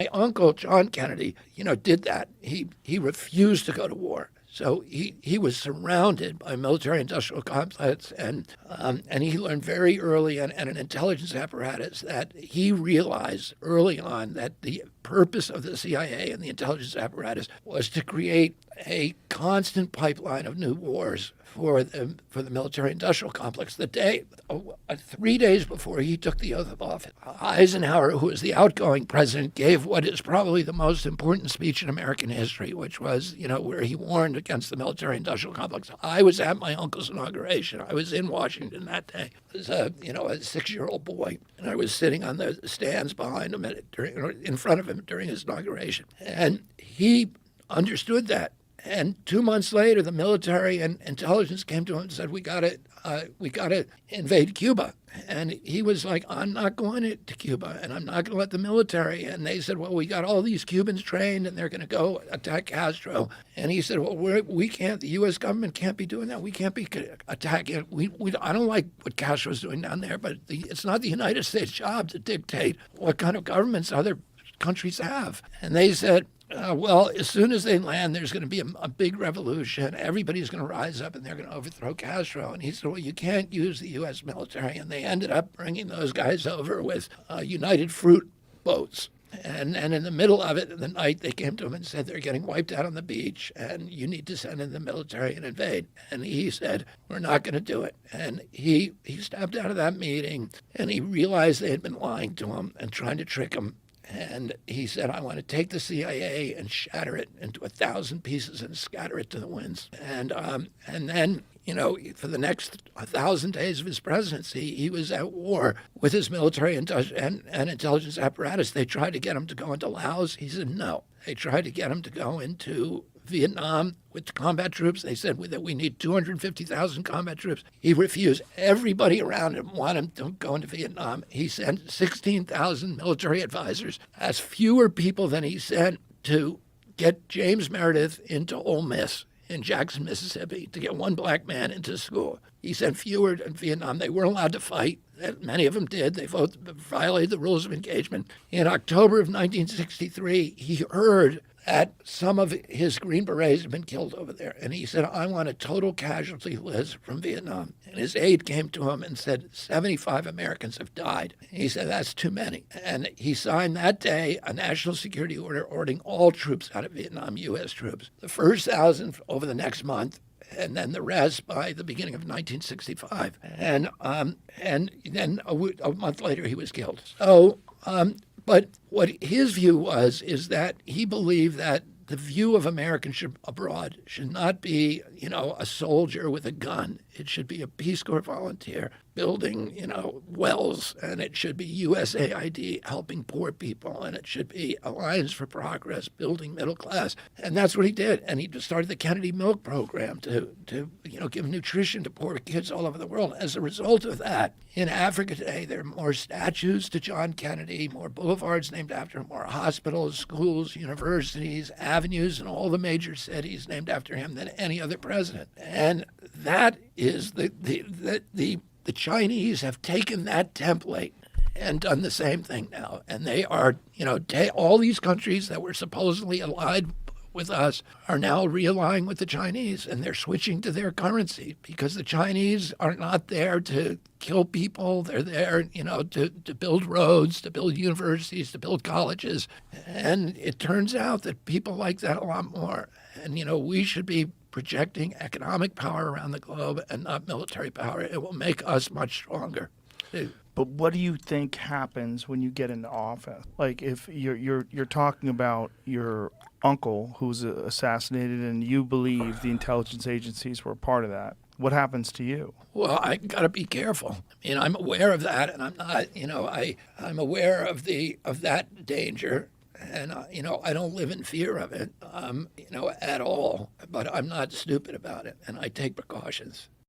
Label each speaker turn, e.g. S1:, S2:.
S1: My uncle, John Kennedy, did that. He refused to go to war. So he was surrounded by military-industrial complex, and he learned very early and an intelligence apparatus that he realized early on that the purpose of the CIA and the intelligence apparatus was to create a constant pipeline of new wars for the military-industrial complex. 3 days before he took the oath of office, Eisenhower, who was the outgoing president, gave what is probably the most important speech in American history, which was, where he warned against the military-industrial complex. I was at my uncle's inauguration. I was in Washington that day as a 6-year-old boy, and I was sitting on the stands behind him in front of him during his inauguration, and he understood that. And 2 months later, the military and intelligence came to him and said, "We got to invade Cuba." And he was like, "I'm not going to Cuba, and I'm not going to let the military." And they said, "Well, we got all these Cubans trained, and they're going to go attack Castro." And he said, "Well, we can't. The U.S. government can't be doing that. We can't be attacking. I don't like what Castro's doing down there, but it's not the United States' job to dictate what kind of governments other countries have." And they said, well, as soon as they land, there's going to be a big revolution. Everybody's going to rise up, and they're going to overthrow Castro. And he said, "Well, you can't use the U.S. military." And they ended up bringing those guys over with United Fruit boats. And in the middle of it, the night, they came to him and said, "They're getting wiped out on the beach, and you need to send in the military and invade." And he said, "We're not going to do it." And he stepped out of that meeting, and he realized they had been lying to him and trying to trick him. And he said, "I want to take the CIA and shatter it into 1,000 pieces and scatter it to the winds." And then, for the next 1,000 days of his presidency, he was at war with his military and intelligence apparatus. They tried to get him to go into Laos. He said no. They tried to get him to go into Vietnam with combat troops. They said that we need 250,000 combat troops. He refused. Everybody around him wanted him to go into Vietnam. He sent 16,000 military advisors. That's fewer people than he sent to get James Meredith into Ole Miss in Jackson, Mississippi, to get one black man into school. He sent fewer in Vietnam. They weren't allowed to fight. Many of them did. They violated the rules of engagement. In October of 1963, he heard that some of his Green Berets had been killed over there. And he said, "I want a total casualty list from Vietnam." And his aide came to him and said, 75 Americans have died. And he said, "That's too many." And he signed that day a national security order ordering all troops out of Vietnam, U.S. troops. The first 1,000 over the next month, and then the rest by the beginning of 1965. And then a month later, he was killed. So, but what his view was is that he believed that the view of Americans abroad should not be, a soldier with a gun. It should be a Peace Corps volunteer building, wells, and it should be USAID helping poor people, and it should be Alliance for Progress building middle class. And that's what he did. And he started the Kennedy Milk Program to give nutrition to poor kids all over the world. As a result of that, in Africa today, there are more statues to John Kennedy, more boulevards named after him, more hospitals, schools, universities, avenues in all the major cities named after him than any other president. And that is the Chinese have taken that template and done the same thing now. And they are, all these countries that were supposedly allied with us are now realigning with the Chinese, and they're switching to their currency because the Chinese are not there to kill people. They're there, to build roads, to build universities, to build colleges. And it turns out that people like that a lot more. And, we should be projecting economic power around the globe and not military power. It will make us much stronger.
S2: But what do you think happens when you get into office? Like, if you're talking about your uncle who's assassinated, and you believe the intelligence agencies were a part of that, what happens to you?
S1: Well, I got to be careful. I'm aware of that, and I'm not. I'm aware of that danger. And, I don't live in fear of it, at all. But I'm not stupid about it, and I take precautions.